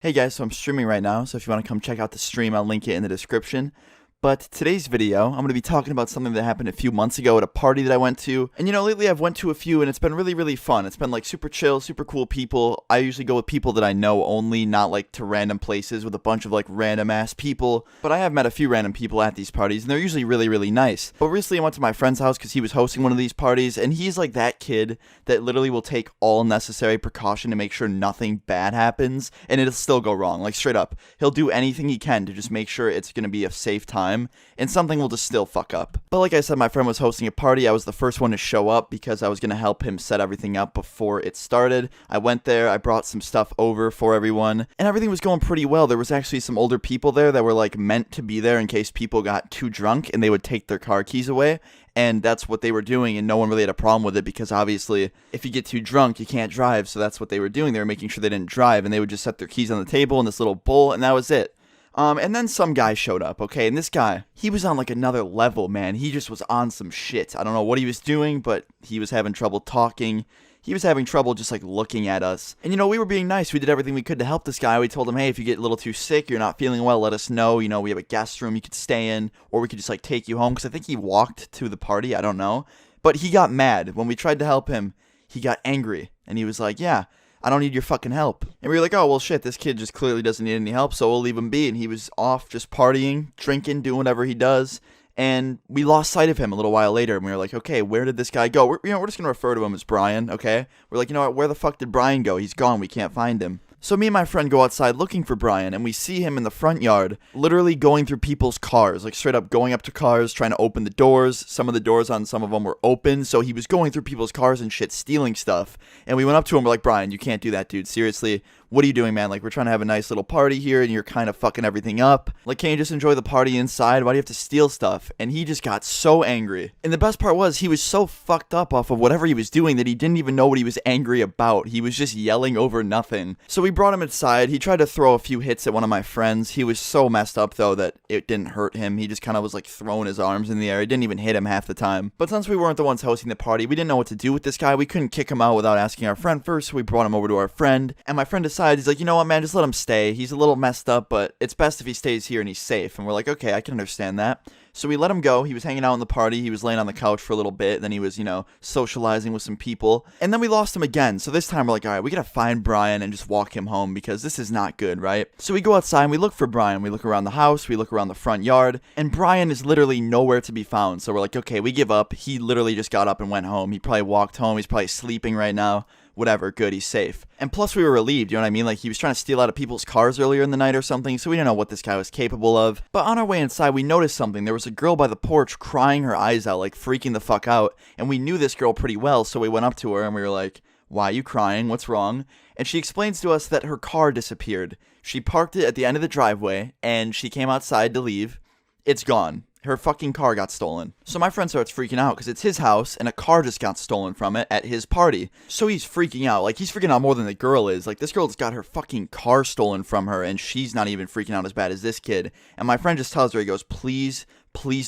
Hey guys, so I'm streaming right now, so if you want to come check out the stream, I'll link it in the description. But today's video, I'm going to be talking about something that happened a few months ago at a party that I went to. And lately I've went to a few and it's been really, really fun. It's been like super chill, super cool people. I usually go with people that I know only, not like to random places with a bunch of like random ass people. But I have met a few random people at these parties and they're usually really, really nice. But recently I went to my friend's house because he was hosting one of these parties and he's like that kid that literally will take all necessary precaution to make sure nothing bad happens and it'll still go wrong. Like straight up, he'll do anything he can to just make sure it's going to be a safe time. And something will just still fuck up. But like I said, my friend was hosting a party. I was the first one to show up because I was going to help him set everything up before it started. I went there, I brought some stuff over for everyone, and everything was going pretty well. There was actually some older people there that were like meant to be there in case people got too drunk and they would take their car keys away. And that's what they were doing, and no one really had a problem with it because obviously if you get too drunk, you can't drive. So that's what they were doing. They were making sure they didn't drive, and they would just set their keys on the table in this little bowl, and that was it. And then some guy showed up, okay? And this guy, he was on like another level, man. He just was on some shit. I don't know what he was doing, but he was having trouble talking. He was having trouble just like looking at us. And we were being nice. We did everything we could to help this guy. We told him, hey, if you get a little too sick, you're not feeling well, let us know. We have a guest room you could stay in, or we could just like take you home. Because I think he walked to the party. I don't know. But he got mad. When we tried to help him, he got angry. And he was like, yeah, I don't need your fucking help. And we were like, oh, well, shit, this kid just clearly doesn't need any help, so we'll leave him be. And he was off just partying, drinking, doing whatever he does. And we lost sight of him a little while later. And we were like, okay, where did this guy go? We're just going to refer to him as Brian, okay? We're like, you know what, where the fuck did Brian go? He's gone. We can't find him. So me and my friend go outside looking for Brian, and we see him in the front yard, literally going through people's cars, like straight up going up to cars, trying to open the doors. Some of the doors on some of them were open, so he was going through people's cars and shit, stealing stuff. And we went up to him, we're like, Brian, you can't do that, dude. Seriously, what are you doing, man? Like, we're trying to have a nice little party here, and you're kind of fucking everything up. Like, can't you just enjoy the party inside? Why do you have to steal stuff? And he just got so angry. And the best part was, he was so fucked up off of whatever he was doing that he didn't even know what he was angry about. He was just yelling over nothing. So we brought him inside. He tried to throw a few hits at one of my friends. He was so messed up, though, that it didn't hurt him. He just kind of was, like, throwing his arms in the air. It didn't even hit him half the time. But since we weren't the ones hosting the party, we didn't know what to do with this guy. We couldn't kick him out without asking our friend first, so we brought him over to our friend. And my friend decided, he's like, you know what, man, just let him stay. He's a little messed up, but it's best if he stays here and he's safe. And we're like, okay, I can understand that. So we let him go. He was hanging out in the party. He was laying on the couch for a little bit. Then he was, socializing with some people. And then we lost him again. So this time we're like, all right, we got to find Brian and just walk him home because this is not good, right? So we go outside and we look for Brian. We look around the house. We look around the front yard. And Brian is literally nowhere to be found. So we're like, okay, we give up. He literally just got up and went home. He probably walked home. He's probably sleeping right now. Whatever, good, he's safe. And plus we were relieved, you know what I mean? Like he was trying to steal out of people's cars earlier in the night or something, so we didn't know what this guy was capable of. But on our way inside, we noticed something. There was a girl by the porch crying her eyes out, like freaking the fuck out. And we knew this girl pretty well, so we went up to her and we were like, why are you crying? What's wrong? And she explains to us that her car disappeared. She parked it at the end of the driveway, and she came outside to leave. It's gone. Her fucking car got stolen. So my friend starts freaking out because it's his house and a car just got stolen from it at his party. So he's freaking out. Like, he's freaking out more than the girl is. Like, this girl just got her fucking car stolen from her and she's not even freaking out as bad as this kid. And my friend just tells her, he goes, please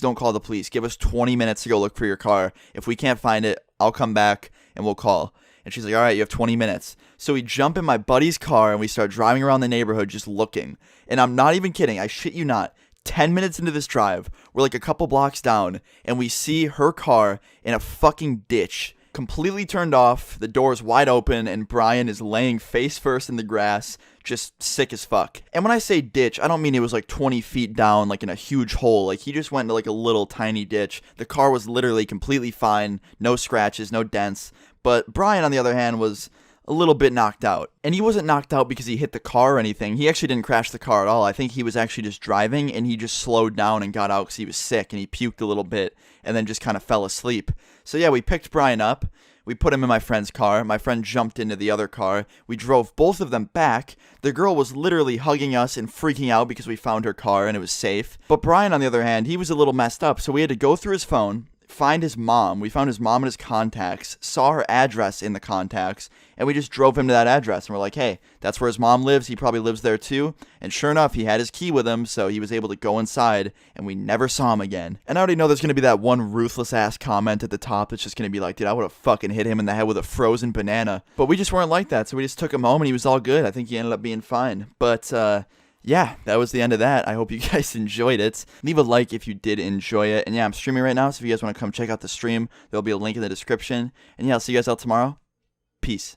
don't call the police. Give us 20 minutes to go look for your car. If we can't find it, I'll come back and we'll call. And she's like, all right, you have 20 minutes. So we jump in my buddy's car and we start driving around the neighborhood just looking. And I'm not even kidding. I shit you not. 10 minutes into this drive, we're like a couple blocks down, and we see her car in a fucking ditch, completely turned off, the door's wide open, and Brian is laying face first in the grass, just sick as fuck. And when I say ditch, I don't mean it was like 20 feet down, like in a huge hole. Like, he just went into like a little tiny ditch. The car was literally completely fine, no scratches, no dents. But Brian, on the other hand, was a little bit knocked out. And he wasn't knocked out because he hit the car or anything. He actually didn't crash the car at all. I think he was actually just driving and he just slowed down and got out because he was sick and he puked a little bit and then just kind of fell asleep. So yeah, we picked Brian up. We put him in my friend's car. My friend jumped into the other car. We drove both of them back. The girl was literally hugging us and freaking out because we found her car and it was safe. But Brian, on the other hand, he was a little messed up. So we had to go through his phone, find his mom. We found his mom in his contacts, saw her address in the contacts, and we just drove him to that address. And we're like, hey, that's where his mom lives. He probably lives there too. And sure enough, he had his key with him, so he was able to go inside, and we never saw him again. And I already know there's going to be that one ruthless ass comment at the top that's just going to be like, dude, I would have fucking hit him in the head with a frozen banana. But we just weren't like that, so we just took him home, and he was all good. I think he ended up being fine. But, yeah, that was the end of that. I hope you guys enjoyed it. Leave a like if you did enjoy it. And yeah, I'm streaming right now, so if you guys want to come check out the stream, there'll be a link in the description. And yeah, I'll see you guys out tomorrow. Peace.